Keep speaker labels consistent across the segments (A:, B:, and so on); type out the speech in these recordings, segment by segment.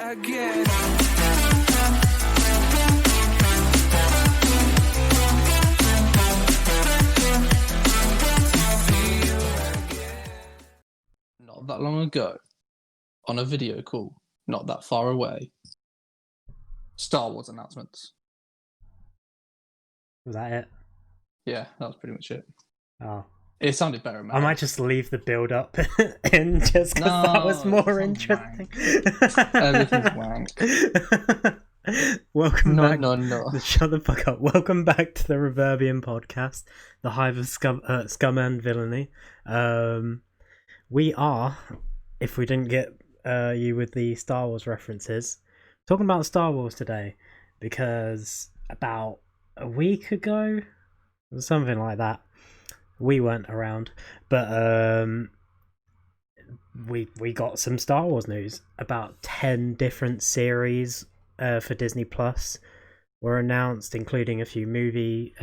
A: again.
B: Not that long ago, on a video call, not that far away, Star Wars announcements.
C: Was that it?
B: Yeah, that was pretty much it.
C: Oh.
B: It sounded better in my
C: I might
B: head.
C: just leave the build up in just because that was more interesting.
B: Everything's wank.
C: Welcome back.
B: No.
C: Shut the fuck up. Welcome back to the Reverbium podcast, the hive of scum and villainy. We are, if we didn't get you with the Star Wars references, talking about Star Wars today because about a week ago, or something like that, we weren't around, but we got some Star Wars news. About 10 different series for Disney Plus were announced, including a few movie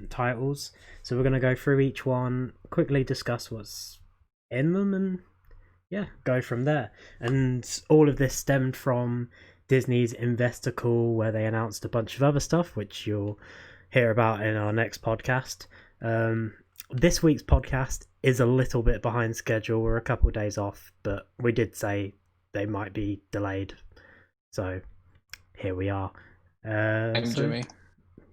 C: titles. So we're going to go through each one, quickly discuss what's in them, and yeah, go from there. And all of this stemmed from Disney's investor call, where they announced a bunch of other stuff, which you'll hear about in our next podcast. This week's podcast is a little bit behind schedule. We're a couple of days off, but we did say they might be delayed. So here we are.
B: Blame Jimmy.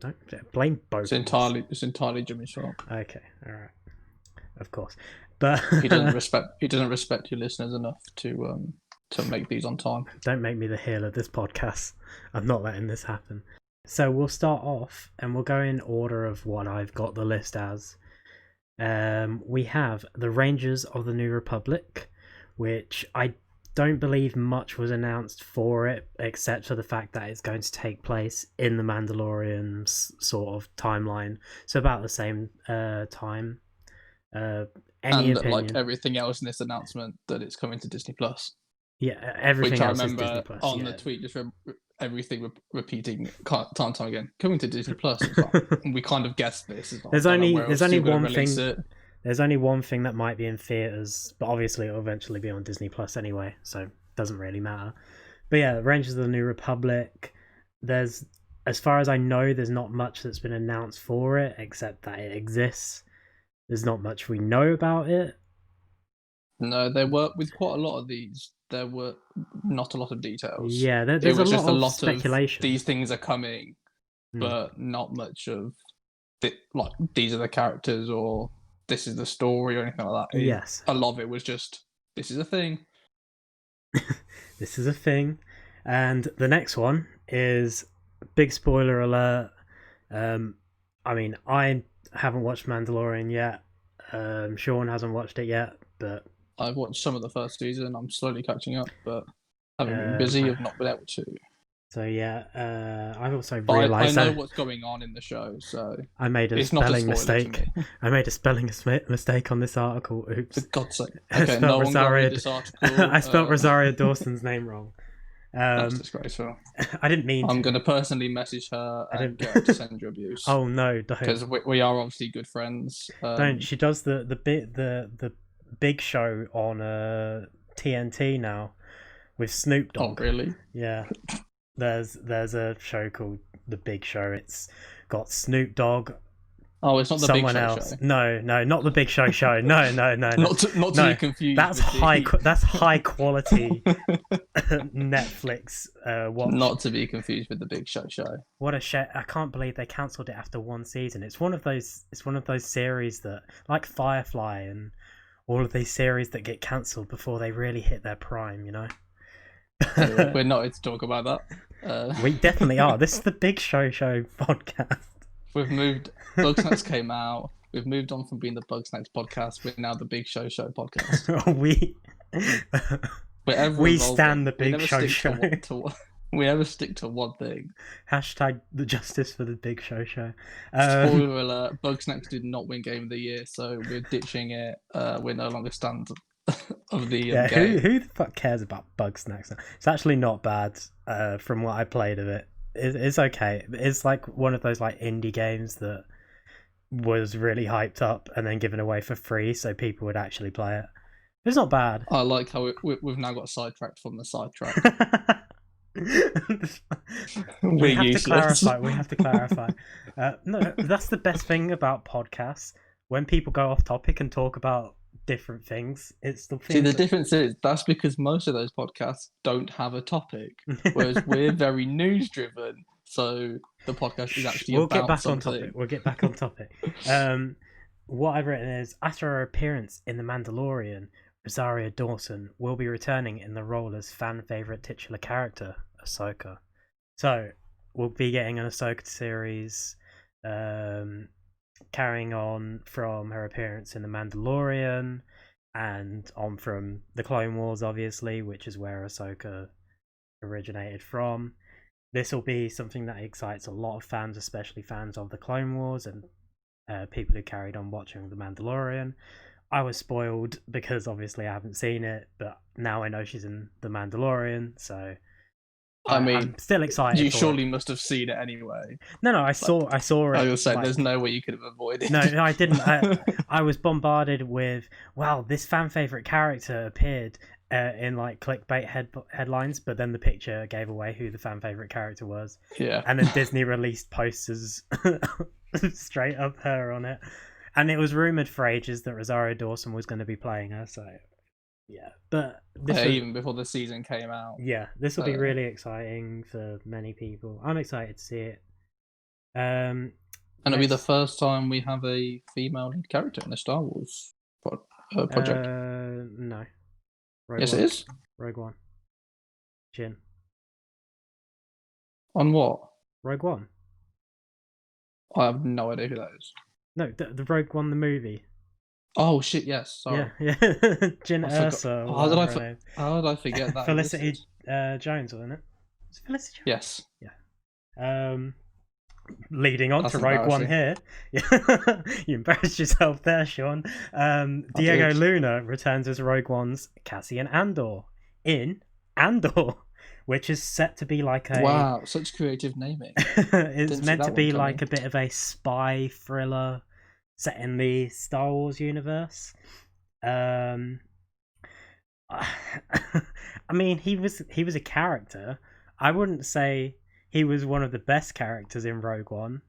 C: Don't blame both.
B: It's entirely Jimmy's fault.
C: Okay, all right. Of course. But
B: he doesn't respect your listeners enough to make these on time.
C: Don't make me the heel of this podcast. I'm not letting this happen. So we'll start off and we'll go in order of what I've got the list as. We have the Rangers of the New Republic, which I don't believe much was announced for it, except for the fact that it's going to take place in the Mandalorian sort of timeline, so about the same time. Any opinion?
B: Like everything else in this announcement, that it's coming to Disney Plus.
C: Yeah, everything
B: which
C: else
B: I remember
C: is Disney Plus.
B: On the tweet, just everything repeating time and time again, coming to Disney Plus. Like, we kind of guessed this.
C: There's only one thing. There's only one thing that might be in theaters, but obviously it'll eventually be on Disney Plus anyway, so it doesn't really matter. But yeah, Rangers of the New Republic. There's, as far as I know, there's not much that's been announced for it, except that it exists. There's not much we know about it.
B: No, there were, with quite a lot of these, there were not a lot of details.
C: Yeah, there's a lot of speculation.
B: These things are coming, but not much of like these are the characters or this is the story or anything like that.
C: Yes.
B: A lot of it was just, this is a thing.
C: This is a thing. And the next one is, big spoiler alert. I mean, I haven't watched Mandalorian yet. Shaun hasn't watched it yet, but
B: I've watched some of the first season. I'm slowly catching up, but having been busy, I've not been able to.
C: So yeah, I've also realised
B: I know what's going on in the show, so
C: I made a spelling mistake. I made a spelling mistake on this article. Oops!
B: For God's sake! Okay, no one got read this article.
C: I spelled Rosario Dawson's name wrong.
B: That's disgraceful.
C: I didn't mean.
B: I'm going to personally message her and get her to send you abuse.
C: Oh no! Don't.
B: Because we are obviously good friends.
C: Don't. She does the big show on TNT now with Snoop Dogg.
B: Oh really?
C: Yeah. There's a show called The Big Show. It's got Snoop Dogg.
B: Oh, it's not the
C: someone
B: Big Show
C: else.
B: show.
C: No, not the Big Show show. No.
B: Not to be confused.
C: That's high quality Netflix.
B: Not to be confused with the Big Show show.
C: What a shit! I can't believe they cancelled it after one season. It's one of those series that, like Firefly and all of these series that get cancelled before they really hit their prime. You know.
B: We're not here to talk about that.
C: We definitely are. This is the Big Show podcast.
B: We've moved. Bugsnax came out. We've moved on from being the Bugsnax podcast. We're now the Big Show podcast.
C: we stand the Big Show.
B: We ever stick to one thing.
C: Hashtag the justice for the Big Show.
B: Spoiler alert: Bugsnax did not win Game of the Year, so we're ditching it. We're no longer stand of the game.
C: Who the fuck cares about Bugsnax? It's actually not bad. From what I played of it, it's okay. It's like one of those like indie games that was really hyped up and then given away for free, so people would actually play it. It's not bad.
B: I like how we've now got sidetracked from the sidetrack.
C: We have
B: useless.
C: to clarify. We have to clarify. No, that's the best thing about podcasts. When people go off topic and talk about different things, it's the thing.
B: See, the difference is that's because most of those podcasts don't have a topic, whereas we're very news driven. So the podcast is actually
C: We'll
B: about
C: get back
B: something.
C: on topic. We'll get back on topic. What I've written is, after her appearance in The Mandalorian, Rosario Dawson will be returning in the role as fan favorite titular character Ahsoka. So we'll be getting an Ahsoka series, carrying on from her appearance in The Mandalorian, and on from the Clone Wars, obviously, which is where Ahsoka originated from. This will be something that excites a lot of fans, especially fans of the Clone Wars and people who carried on watching The Mandalorian. I was spoiled because obviously I haven't seen it, but now I know she's in The Mandalorian, so I'm still excited.
B: You surely must have seen it anyway.
C: No, I saw it.
B: I was gonna say, there's no way you could have avoided.
C: No, I didn't. I was bombarded with, wow, this fan favorite character appeared in like clickbait headlines, but then the picture gave away who the fan favorite character was.
B: Yeah.
C: And then Disney released posters straight up her on it, and it was rumored for ages that Rosario Dawson was going to be playing her. So yeah, but
B: even before the season came out.
C: Yeah, this will be really exciting for many people. I'm excited to see it. And
B: it'll be the first time we have a female lead character in a Star Wars project.
C: No.
B: Yes, it is.
C: Rogue One. Jin.
B: On what?
C: Rogue One.
B: I have no idea who that is.
C: No, the Rogue One, the movie.
B: Oh shit! Yes, sorry.
C: Yeah. Jin Erso.
B: How did I forget that?
C: Felicity Jones, wasn't it? Was it Felicity Jones?
B: Yes.
C: Yeah. Leading on
B: That's
C: to Rogue One here. Yeah. You embarrassed yourself there, Sean. Diego Luna returns as Rogue One's Cassian Andor in Andor, which is set to be like a...
B: Wow, such creative naming.
C: It's meant to be like a bit of a spy thriller set in the Star Wars universe. I mean, he was a character. I wouldn't say he was one of the best characters in Rogue One.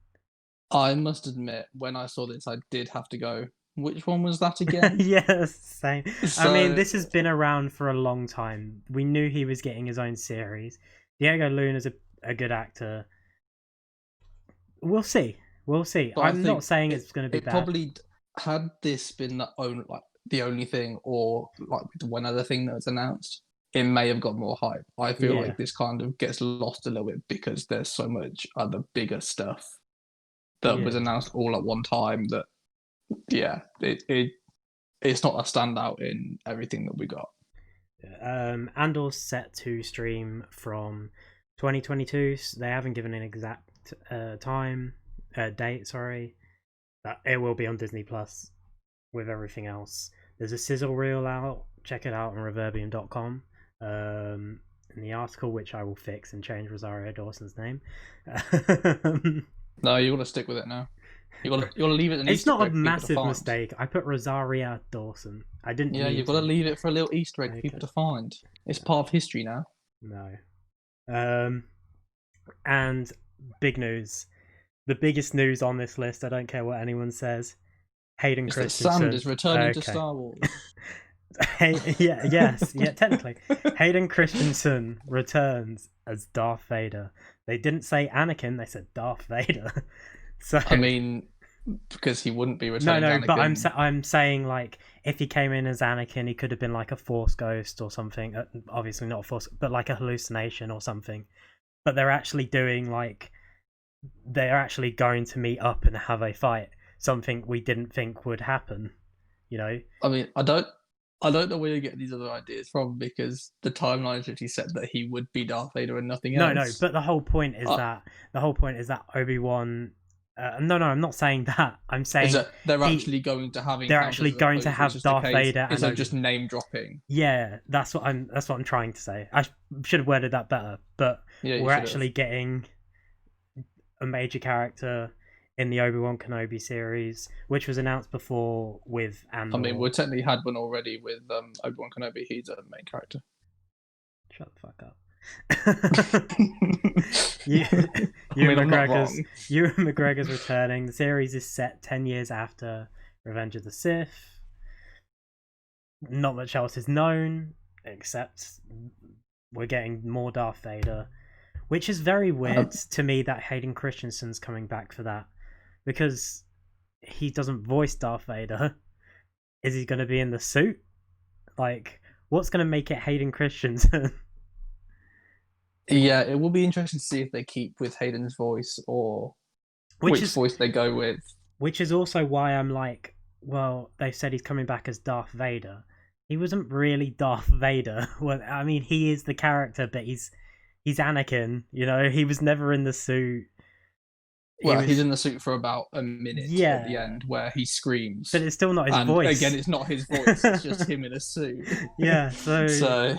B: I must admit, when I saw this, I did have to go, which one was that again?
C: Yes, same. So... I mean, this has been around for a long time. We knew he was getting his own series. Diego Luna's a good actor. We'll see. But I'm not saying it's going to be bad.
B: Probably, had this been the only thing, or like one other thing that was announced, it may have got more hype. I feel like this kind of gets lost a little bit because there's so much other bigger stuff that was announced all at one time that, it's not a standout in everything that we got.
C: Andor's set to stream from 2022. So they haven't given an exact date. Sorry, that it will be on Disney Plus with everything else. There's a sizzle reel out. Check it out on Reverbium.com. In the article, which I will fix and change Rosario Dawson's name.
B: No, you got to stick with it now. You got to leave it.
C: It's not a massive mistake. I put Rosario Dawson. I didn't.
B: Yeah, you've got to leave it for a little Easter egg for people to find. It's part of history now.
C: No. And big news. The biggest news on this list. I don't care what anyone says. Hayden Christensen.
B: Sam is returning to Star Wars.
C: Technically. Hayden Christensen returns as Darth Vader. They didn't say Anakin, they said Darth Vader. So
B: I mean, because he wouldn't be returning Anakin.
C: But I'm saying, like, if he came in as Anakin, he could have been like a Force ghost or something. Obviously not a Force, but like a hallucination or something. But they're actually going to meet up and have a fight. Something we didn't think would happen, you know?
B: I mean, I don't know where you get these other ideas from, because the timeline literally said that he would be Darth Vader and nothing else.
C: No, but the whole point is that Obi-Wan. No, I'm not saying that. I'm saying
B: that they're actually going to have.
C: They're actually going to have Darth Vader.
B: Instead of just name dropping.
C: Yeah, that's what I'm trying to say. I should have worded that better, but we're actually getting a major character in the Obi-Wan Kenobi series, which was announced before with Andor.
B: I mean, we technically had one already with Obi-Wan Kenobi. He's a main character.
C: Shut the fuck up. you,
B: I'm not wrong.
C: Ewan McGregor's returning. The series is set 10 years after Revenge of the Sith. Not much else is known, except we're getting more Darth Vader, which is very weird to me that Hayden Christensen's coming back for that, because he doesn't voice Darth Vader. Is he going to be in the suit? Like, what's going to make it Hayden Christensen?
B: Yeah, it will be interesting to see if they keep with Hayden's voice or which voice they go with.
C: Which is also why I'm like, well, they said he's coming back as Darth Vader. He wasn't really Darth Vader. Well, I mean, he is the character, but he's Anakin. You know, he was never in the suit.
B: He's in the suit for about a minute at the end where he screams.
C: But it's still not his voice.
B: Again, it's not his voice. It's just him in a suit.
C: Yeah, so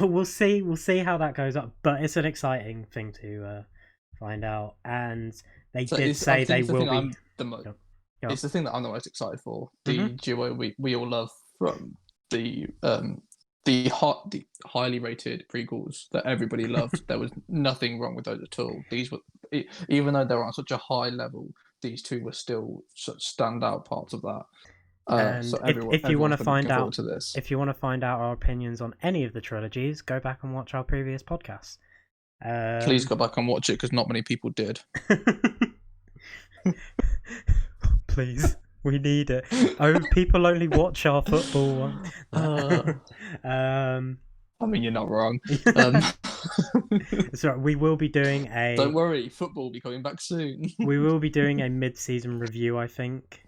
C: we'll see how that goes up. But it's an exciting thing to find out. And they did say they will be.
B: It's the thing that I'm the most excited for. The duo we all love from the highly rated prequels that everybody loved. There was nothing wrong with those at all. These were, even though they were on such a high level, these two were still such standout parts of that. So
C: if you want to find out our opinions on any of the trilogies, go back and watch our previous podcasts.
B: Please go back and watch it, because not many people did.
C: Please. We need it. Oh, people only watch our football one.
B: I mean, you're not wrong.
C: So we will be doing a...
B: Don't worry, football will be coming back soon.
C: We will be doing a mid-season review, I think.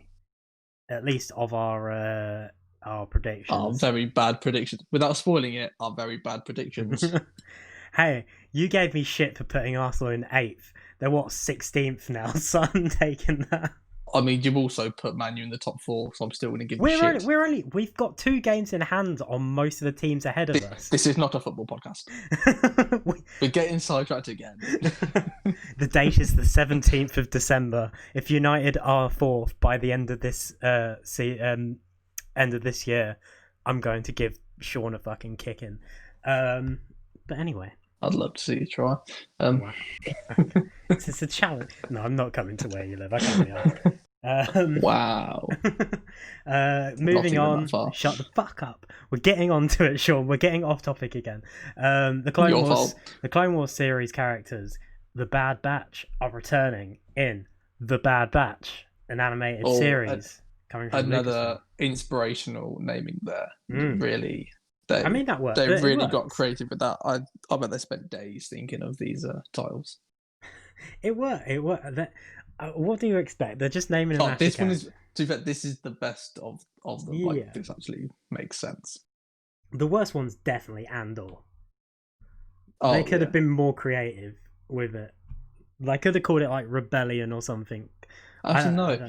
C: At least of our predictions.
B: Our very bad predictions. Without spoiling it, our very bad predictions.
C: Hey, you gave me shit for putting Arsenal in 8th. They're 16th now, so I'm taking that.
B: I mean, you've also put Man U in the top 4, so I'm still going to give you shit.
C: We've got 2 games in hand on most of the teams ahead of us.
B: This is not a football podcast. We're getting sidetracked again.
C: The date is the 17th of December. If United are 4th by the end of this year, I'm going to give Shaun a fucking kicking. But anyway.
B: I'd love to see you try.
C: It's a challenge. No, I'm not coming to where you live. I can't be asked.
B: Wow.
C: Moving on. Shut the fuck up. We're getting on to it, Shaun. We're getting off topic again. The Clone Wars series characters, the Bad Batch, are returning in The Bad Batch, an animated series coming from
B: another inspirational naming there. Really.
C: I mean, that worked.
B: They really got creative with that. I bet they spent days thinking of these titles.
C: It worked. What do you expect? They're just naming an
B: this one is. To be fair, this is the best of them.
C: Yeah.
B: Like, this actually makes sense.
C: The worst one's definitely Andor. They could have been more creative with it. They could have called it like Rebellion or something.
B: Actually, no.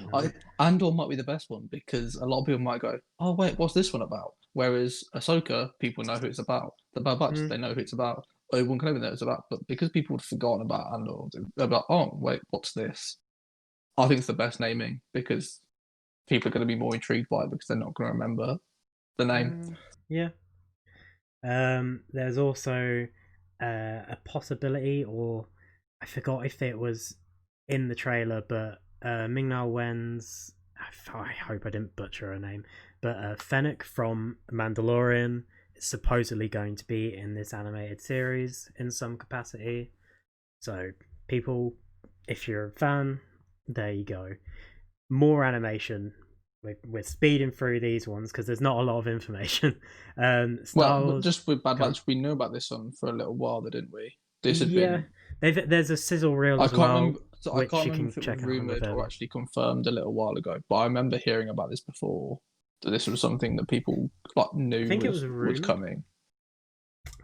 B: Andor might be the best one, because a lot of people might go, "Oh wait, what's this one about?" Whereas Ahsoka, people know who it's about. The Bad Batch, they know who it's about. Obi-Wan Kenobi knows it's about. But because people had forgotten about Andor, they're like, "Oh wait, what's this?" I think it's the best naming, because people are going to be more intrigued by it, because they're not going to remember the name.
C: Yeah. There's also a possibility, or I forgot if it was in the trailer, but Ming-Na Wen's, I hope I didn't butcher her name, but Fennec from Mandalorian is supposedly going to be in this animated series in some capacity. So people, if you're a fan, there you go. More animation. We're speeding through these ones because there's not a lot of information.
B: Just with Bad Batch, we knew about this one for a little while, didn't we? This had been... There's a sizzle reel as well. I can't remember if it was rumoured or actually confirmed a little while ago, but I remember hearing about this before. That this was something that people knew was coming.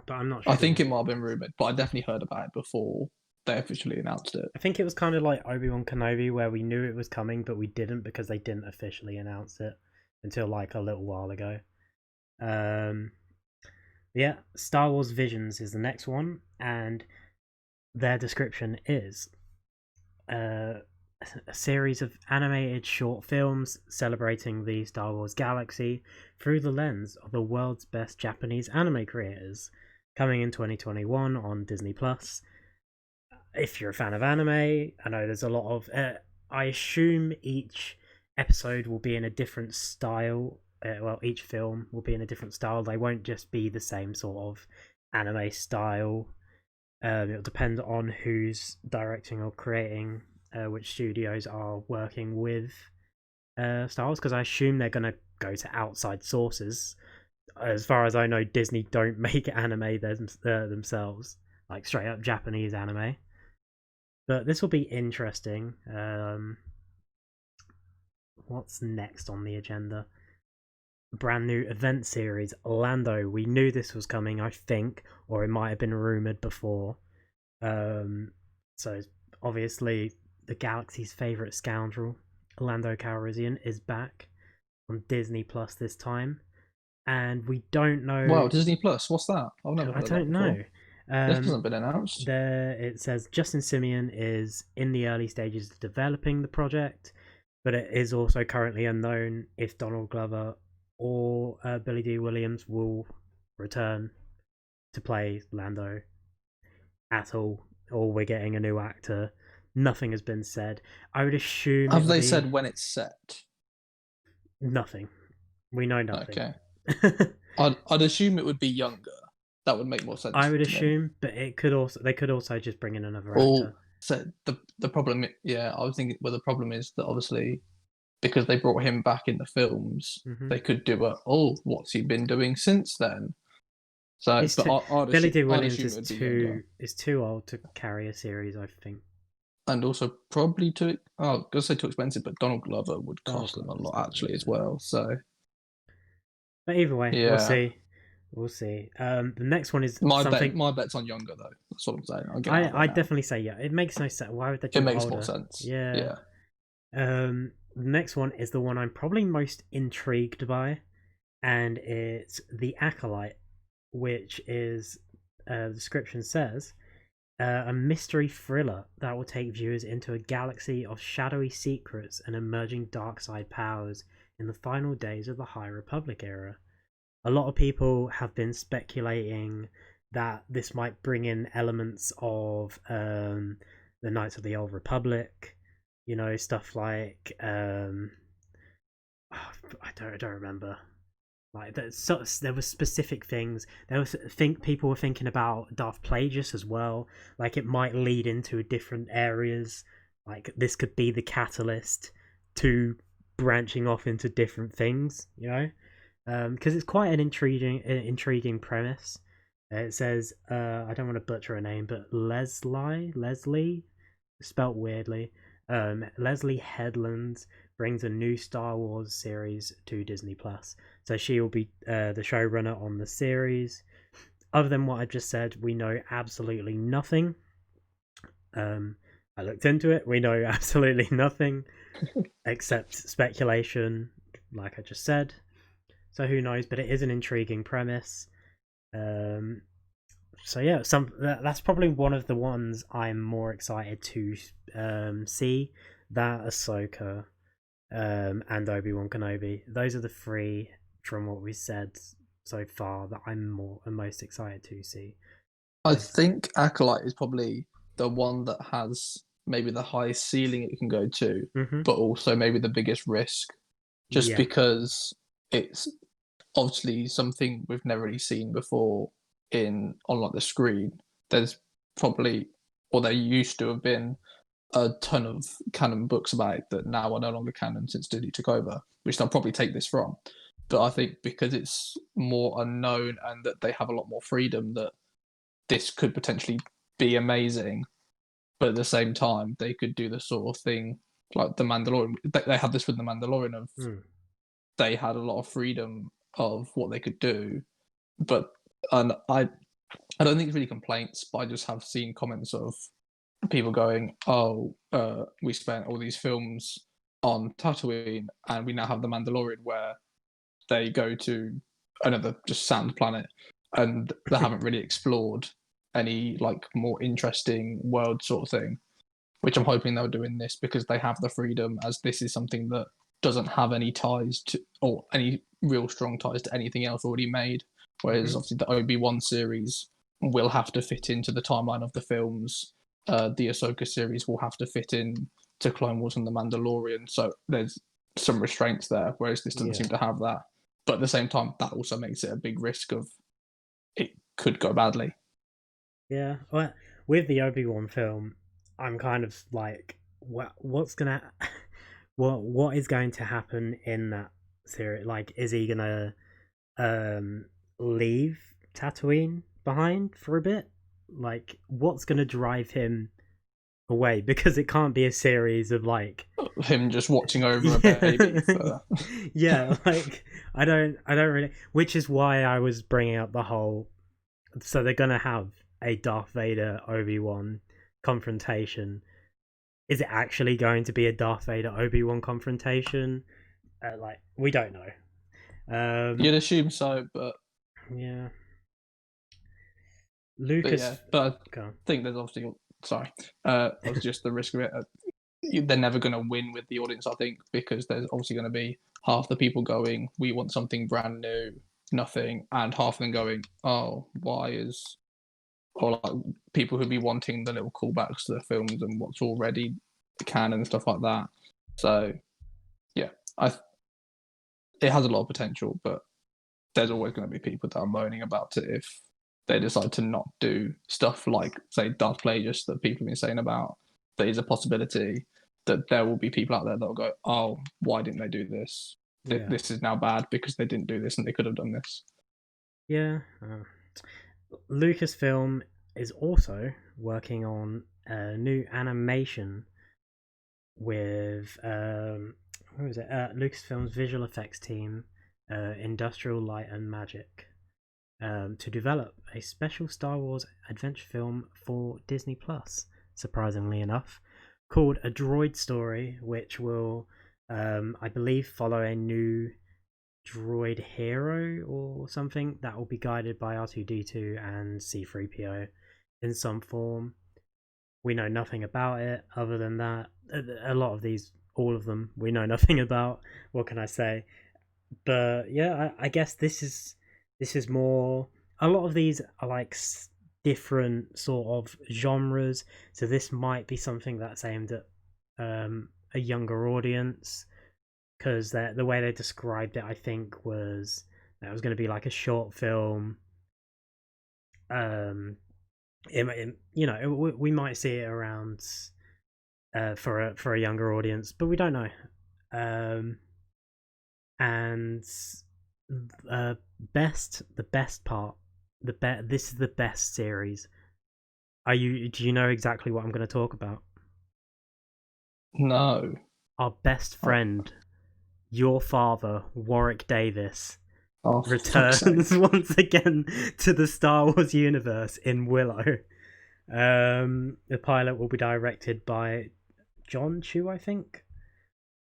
C: But I'm not sure.
B: I think it might have been rumoured, but I definitely heard about it before they officially announced it.
C: I think it was kind of like Obi-Wan Kenobi, where we knew it was coming, but we didn't, because they didn't officially announce it until like a little while ago. Yeah, Star Wars Visions is the next one, and their description is a series of animated short films celebrating the Star Wars galaxy through the lens of the world's best Japanese anime creators. coming in 2021 on Disney Plus. If you're a fan of anime, I know there's a lot of. I assume each episode will be in a different style. Each film will be in a different style. They won't just be the same sort of anime style. It'll depend on who's directing or creating, which studios are working with Star Wars, because I assume they're going to go to outside sources. As far as I know, Disney don't make anime themselves, like straight up Japanese anime. But this will be interesting. What's next on the agenda? Brand new event series, Lando. We knew this was coming, I think, or it might have been rumored before. So obviously, the galaxy's favorite scoundrel, Lando Calrissian, is back on Disney Plus this time, and we don't know.
B: Wow, Disney Plus, what's that? I've never heard
C: I don't know.
B: This hasn't been announced.
C: It says Justin Simeon is in the early stages of developing the project, but it is also currently unknown if Donald Glover or Billy D. Williams will return to play Lando at all, or we're getting a new actor. Nothing has been said. I would assume.
B: Have they said when it's set?
C: Nothing. We know nothing.
B: Okay. I'd assume it would be younger. That would make more sense.
C: I would assume, but they could also just bring in another actor.
B: So the problem, I was thinking. Well, the problem is that obviously, because they brought him back in the films, they could do what's he been doing since then? So,
C: Billy D. Williams is too old to carry a series, I think, and
B: also probably too. I was gonna say too expensive, but Donald Glover would cost them a lot actually as well. So,
C: but either way, we'll see. The next one is
B: my bet's on younger though. That's what I'm saying.
C: I definitely say it makes no sense. Why would they?
B: It makes more sense.
C: Yeah. The next one is the one I'm probably most intrigued by, and it's The Acolyte, which is, the description says, a mystery thriller that will take viewers into a galaxy of shadowy secrets and emerging dark side powers in the final days of the High Republic era. A lot of people have been speculating that this might bring in elements of the Knights of the Old Republic, stuff like I don't remember. Like there were specific things. People were thinking about Darth Plagueis as well. Like it might lead into different areas. Like this could be the catalyst to branching off into different things. Because it's quite an intriguing premise. It says I don't want to butcher a name, but Leslie, spelt weirdly. Leslie Headland brings a new Star Wars series to Disney Plus. So she will be the showrunner on the series. Other than what I just said, we know absolutely nothing. I looked into it. We know absolutely nothing except speculation, like I just said. So who knows? But it is an intriguing premise. So yeah, that's probably one of the ones I'm more excited to see. That, Ahsoka, and Obi-Wan Kenobi. Those are the three from what we said so far that I'm most excited to see.
B: I think Acolyte is probably the one that has maybe the highest ceiling it can go to, but also maybe the biggest risk, just because it's obviously something we've never really seen before on like the screen. There's probably, or there used to have been, a ton of canon books about it that now are no longer canon since Disney took over, which they'll probably take this from. But I think because it's more unknown and that they have a lot more freedom, that this could potentially be amazing. But at the same time, they could do the sort of thing like the Mandalorian. They had this with the Mandalorian they had a lot of freedom of what they could do. But I don't think it's really complaints, but I just have seen comments of people going, we spent all these films on Tatooine and we now have the Mandalorian where they go to another just sand planet and they haven't really explored any like more interesting world sort of thing, which I'm hoping they'll do in this, because they have the freedom, as this is something that doesn't have any ties to, or any real strong ties to anything else already made. Whereas obviously the Obi-Wan series will have to fit into the timeline of the films. The Ahsoka series will have to fit in to Clone Wars and the Mandalorian. So there's some restraints there, whereas this doesn't seem to have that. But at the same time, that also makes it a big risk of it could go badly.
C: Yeah, well, with the Obi-Wan film, I'm kind of like, what's gonna, what is going to happen in that series? Like, is he gonna leave Tatooine behind for a bit? Like, what's gonna drive him away? Because it can't be a series of like
B: him just watching over a baby.
C: Yeah, like I don't really. Which is why I was bringing up the whole. So they're gonna have a Darth Vader Obi-Wan confrontation. Is it actually going to be a Darth Vader Obi-Wan confrontation? Like, we don't know.
B: You'd assume so, but
C: yeah. Lucas,
B: but I think there's obviously just the risk of it. They're never going to win with the audience, I think, because there's obviously going to be half the people going, "We want something brand new, nothing," and half of them going, "Oh, why is?" Or like people who'd be wanting the little callbacks to the films and what's already canon and stuff like that. So, yeah, it has a lot of potential, but there's always going to be people that are moaning about it if they decide to not do stuff like, say, Darth Plagueis that people have been saying about. There is a possibility that there will be people out there that will go, "Oh, why didn't they do this? Yeah. This is now bad because they didn't do this and they could have done this."
C: Yeah. Lucasfilm is also working on a new animation with what was it? Lucasfilm's visual effects team, Industrial Light and Magic, to develop a special Star Wars adventure film for Disney Plus. Surprisingly enough, called A Droid Story, which will, I believe, follow a new droid hero or something that will be guided by R2-D2 and C-3PO in some form. We know nothing about it other than that. A lot of these, all of them, we know nothing about. What can I say? But yeah, I guess this is more. A lot of these are like different sort of genres, so this might be something that's aimed at a younger audience. Because the way they described it, I think, was that it was going to be like a short film. We might see it around for a younger audience, but we don't know. And the best part, this is the best series. Do you know exactly what I'm going to talk about?
B: No.
C: Our best friend. Your father, Warwick Davis, returns once again to the Star Wars universe in Willow. The pilot will be directed by John Chu, I think,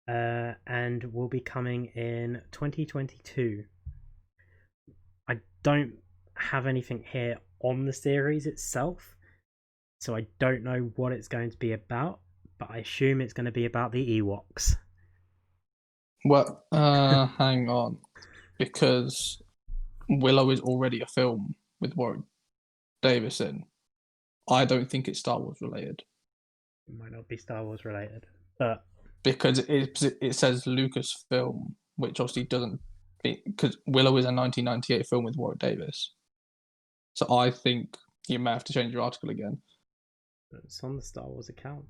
C: and will be coming in 2022. I don't have anything here on the series itself, so I don't know what it's going to be about, but I assume it's going to be about the Ewoks.
B: Well, hang on, because Willow is already a film with Warwick Davis in. I don't think it's Star Wars related.
C: It might not be Star Wars related, but
B: because it says Lucasfilm, which obviously doesn't, because Willow is a 1998 film with Warwick Davis. So I think you may have to change your article again.
C: It's on the Star Wars account.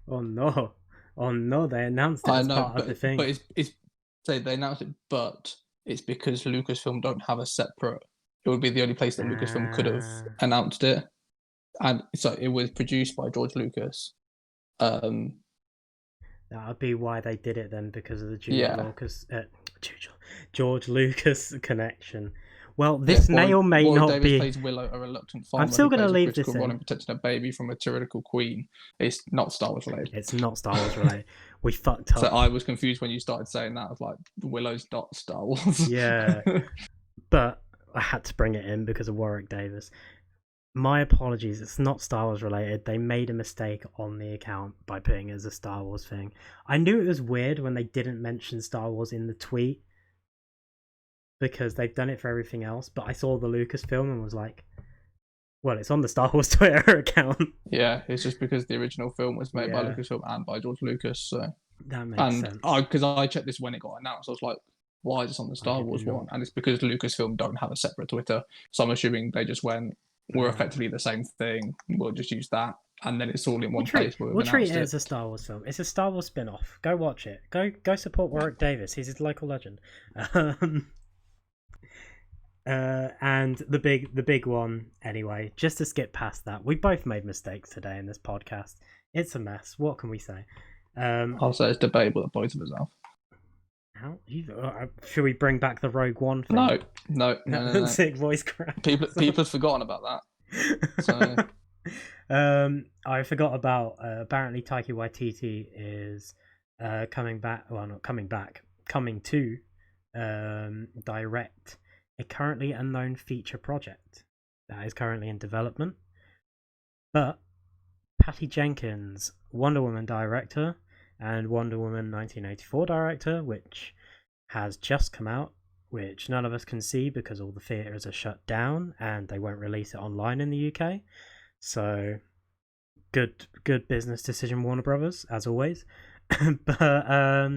C: Oh no! They announced it as part of the thing.
B: But they announced it, but it's because Lucasfilm don't have a separate. It would be the only place that Lucasfilm could have announced it, and so it was produced by George Lucas. That
C: would be why they did it then, because of the George Lucas connection. Well, this may or may not
B: Davis
C: be.
B: Plays Willow, a reluctant farmer.
C: I'm still going to leave this in.
B: Role in protecting a baby from a tyrannical queen. It's not Star Wars related.
C: It's not Star Wars related. We fucked up.
B: So I was confused when you started saying that. I was like, Willow's not Star Wars.
C: Yeah, but I had to bring it in because of Warwick Davis. My apologies. It's not Star Wars related. They made a mistake on the account by putting it as a Star Wars thing. I knew it was weird when they didn't mention Star Wars in the tweet. because they've done it for everything else. But I saw the Lucasfilm and was like, well, it's on the Star Wars Twitter account.
B: Yeah, it's just because the original film was made by
C: Yeah.
B: Lucasfilm and by George Lucas. So
C: That makes sense.
B: Because I checked this when it got announced, I was like, why is this on the Star Wars one? And it's because Lucasfilm don't have a separate Twitter. So I'm assuming they just went, we're effectively the same thing. We'll just use that. And then it's all in one place.
C: We'll treat it as a Star Wars film. It's a Star Wars spin-off. Go watch it. Go support Warwick Davis. He's his local legend. And the big one, anyway, just to skip past that, we both made mistakes today in this podcast. It's a mess. What can we say?
B: I'll say it's debatable that both of us have.
C: Should we bring back the Rogue One thing?
B: No.
C: Sick voice crack.
B: People have forgotten about that. So.
C: I forgot about apparently Taika Waititi is coming back. Well, not coming back. Coming to direct a currently unknown feature project that is currently in development. But Patty Jenkins, Wonder Woman director, and Wonder Woman 1984 director, which has just come out, which none of us can see because all the theatres are shut down and they won't release it online in the UK. So good business decision, Warner Brothers, as always. But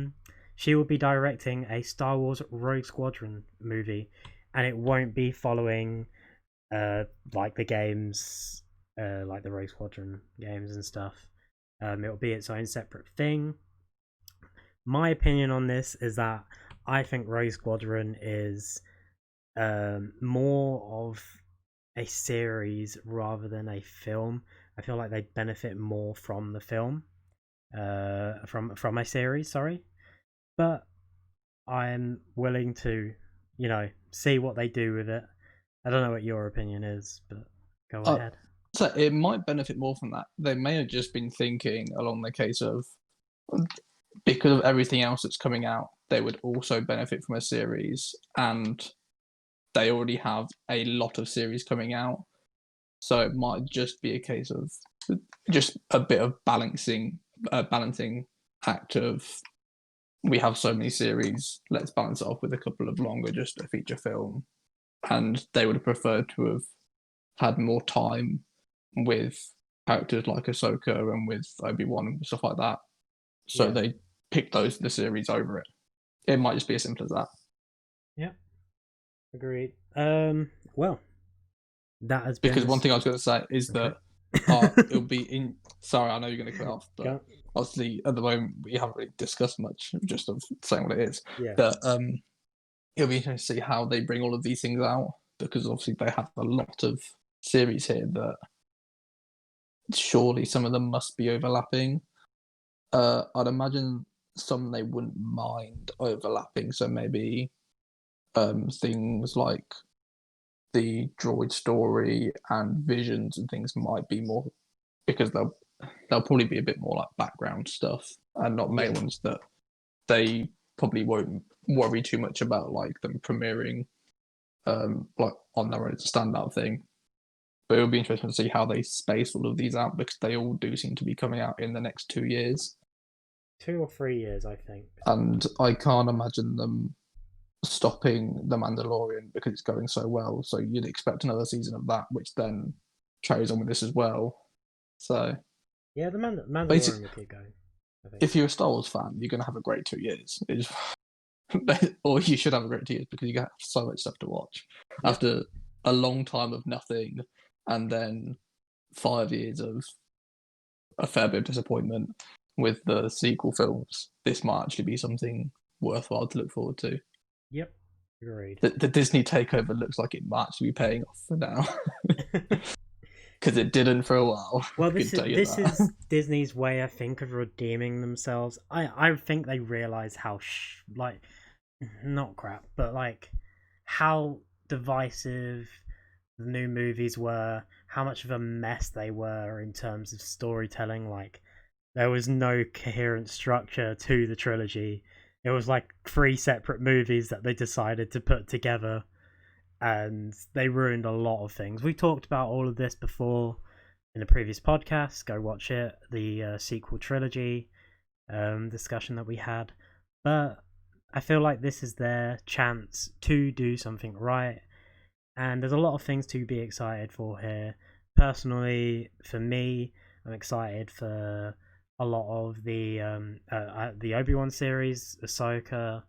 C: she will be directing a Star Wars Rogue Squadron movie, and it won't be following like the games, like the Rogue Squadron games and stuff. It'll be its own separate thing. My opinion on this is that I think Rogue Squadron is more of a series rather than a film. I feel like they'd benefit more from the film, from a series. Sorry, but I'm willing to, see what they do with it. I don't know what your opinion is, but go ahead.
B: So it might benefit more from that. They may have just been thinking along the case of, because of everything else that's coming out, they would also benefit from a series, and they already have a lot of series coming out. So it might just be a case of just a bit of balancing act of, we have so many series, let's balance it off with a couple of longer, just a feature film. And they would have preferred to have had more time with characters like Ahsoka and with Obi-Wan and stuff like that. So they picked the series over it. It might just be as simple as that.
C: Yeah. Agreed. Well, that has been...
B: Because one thing I was going to say is that it'll be in... Sorry, I know you're going to cut off, but obviously at the moment we haven't really discussed much, just of saying what it is.
C: Yeah.
B: But it'll be interesting to see how they bring all of these things out, because obviously they have a lot of series here that surely some of them must be overlapping. I'd imagine some they wouldn't mind overlapping, so maybe things like the droid story and visions and things might be more, because they'll probably be a bit more like background stuff and not main ones that they probably won't worry too much about, like them premiering like on their own as a standout thing. But it'll be interesting to see how they space all of these out, because they all do seem to be coming out in the next 2 years.
C: 2 or 3 years, I think.
B: And I can't imagine them stopping The Mandalorian because it's going so well. So you'd expect another season of that, which then carries on with this as well. So
C: yeah, the Mandalorian will keep going, I think.
B: If you're a Star Wars fan, you're going to have a great 2 years. Or you should have a great 2 years, because you have so much stuff to watch. Yep. After a long time of nothing, and then 5 years of a fair bit of disappointment with the sequel films, this might actually be something worthwhile to look forward to.
C: Yep, agreed.
B: The Disney takeover looks like it might actually be paying off for now. Because it didn't for a while.
C: Well, this is Disney's way, I think, of redeeming themselves. I think they realise how, not crap, but how divisive the new movies were, how much of a mess they were in terms of storytelling. There was no coherent structure to the trilogy. It was 3 separate movies that they decided to put together, and they ruined a lot of things. We talked about all of this before in a previous podcast. Go watch it, the sequel trilogy discussion that we had. But I feel like this is their chance to do something right, and there's a lot of things to be excited for here. Personally, for me, I'm excited for a lot of the Obi-Wan series, Ahsoka,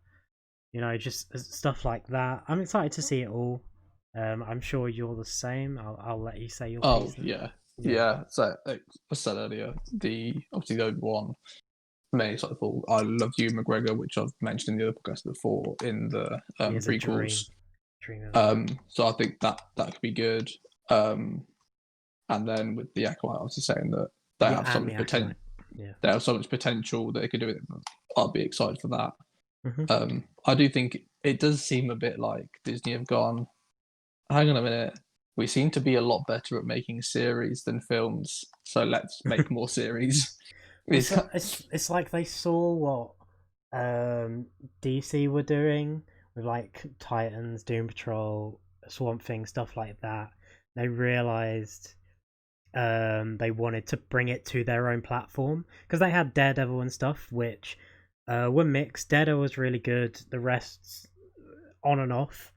C: just stuff like that. I'm excited to see it all. I'm sure you're the same. I'll let you say your piece.
B: Yeah. So like I said earlier, obviously the Obi-Wan made excited for. I love you, McGregor, which I've mentioned in the other podcast before in the prequels. So I think that could be good. And then with the Acolyte, I was just saying that they have so much potential. Yeah. They have so much potential that they could do it. I'll be excited for that. Mm-hmm. I do think it does seem a bit like Disney have gone, hang on a minute, we seem to be a lot better at making series than films, so let's make more series.
C: It's like they saw what DC were doing with like Titans, Doom Patrol, Swamp Thing, stuff like that. They realized they wanted to bring it to their own platform, because they had Daredevil and stuff, which were mixed. Daredevil was really good, the rest's on and off.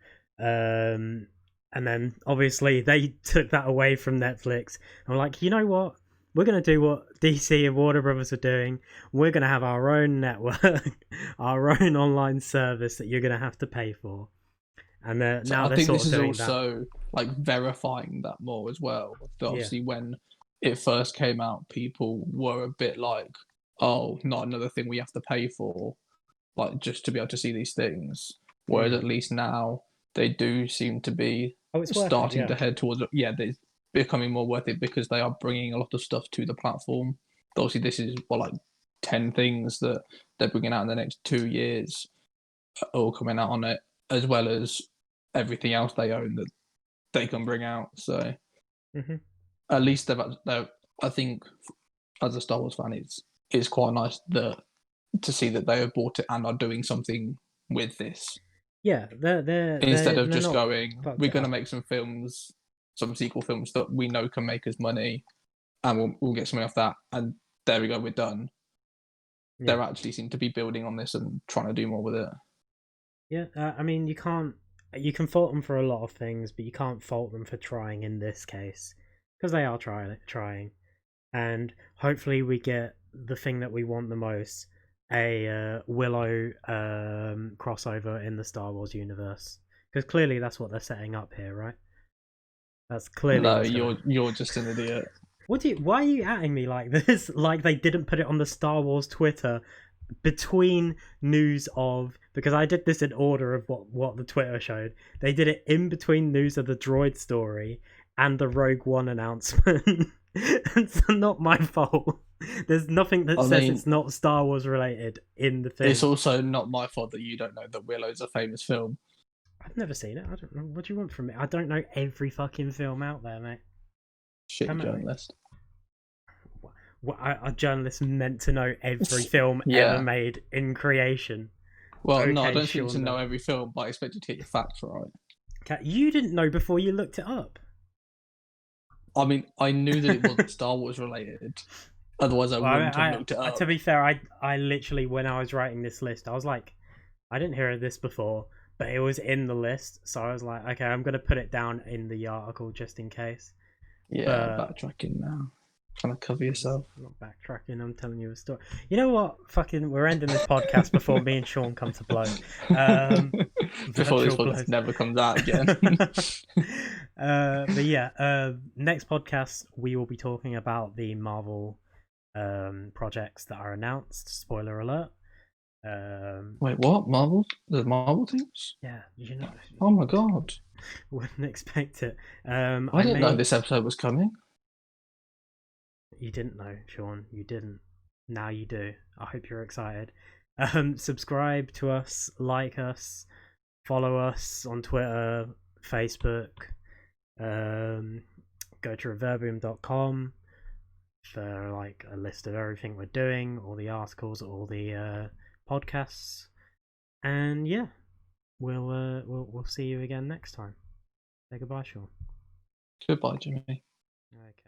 C: And then obviously they took that away from Netflix and were like, you know what? We're going to do what DC and Warner Brothers are doing. We're going to have our own network, our own online service that you're going to have to pay for. And now I think this is also
B: like verifying that more as well. Obviously, when it first came out, people were a bit like, "Oh, not another thing we have to pay for, like just to be able to see these things." Whereas at least now they do seem to be starting to head towards they're becoming more worth it, because they are bringing a lot of stuff to the platform. Obviously, this is 10 things that they're bringing out in the next 2 years, all coming out on it, as well as everything else they own that they can bring out. So at least I think as a Star Wars fan, it's quite nice to see that they have bought it and are doing something with this.
C: Yeah,
B: instead of just going, we're going to make some films, some sequel films that we know can make us money, and we'll get something off that, and there we go, we're done. They actually seem to be building on this and trying to do more with it.
C: Yeah, I mean, you can fault them for a lot of things, but you can't fault them for trying in this case, because they are trying, and hopefully we get the thing that we want the most, a Willow crossover in the Star Wars universe, because clearly that's what they're setting up here, right? That's clearly
B: you're just an idiot.
C: Why are you atting me like this? Like they didn't put it on the Star Wars Twitter between news of, because I did this in order of what the Twitter showed. They did it in between news of the droid story and the Rogue One announcement. It's not my fault. There's nothing that says it's not Star Wars related in the thing.
B: It's also not my fault that you don't know that Willow's a famous film.
C: I've never seen it. I don't know. What do you want from me? I don't know every fucking film out there, mate.
B: Shit, journalist.
C: A journalist meant to know every film ever made in creation.
B: Well, no, I don't think you should know every film, but I expect you to get your facts right.
C: You didn't know before you looked it up.
B: I mean, I knew that it wasn't Star Wars related. Otherwise, I wouldn't have looked it up.
C: To be fair, I literally, when I was writing this list, I was like, I didn't hear of this before, but it was in the list. So I was like, okay, I'm going to put it down in the article just in case.
B: Yeah, backtracking now. Trying to cover yourself.
C: I'm not backtracking, I'm telling you a story. You know what? We're ending this podcast before me and Shaun come to blows.
B: Before this podcast never comes out again.
C: But yeah, next podcast we will be talking about the Marvel projects that are announced. Spoiler alert.
B: Wait, what? Marvel? The Marvel things?
C: Yeah,
B: Oh my god.
C: Wouldn't expect it.
B: I didn't know this episode was coming.
C: You didn't know, Shaun. You didn't. Now you do. I hope you're excited. Subscribe to us, like us, follow us on Twitter, Facebook. Go to reverbium.com for like a list of everything we're doing, all the articles, all the podcasts, and yeah, we'll see you again next time. Say goodbye, Shaun.
B: Goodbye, Jimmy.
C: Okay.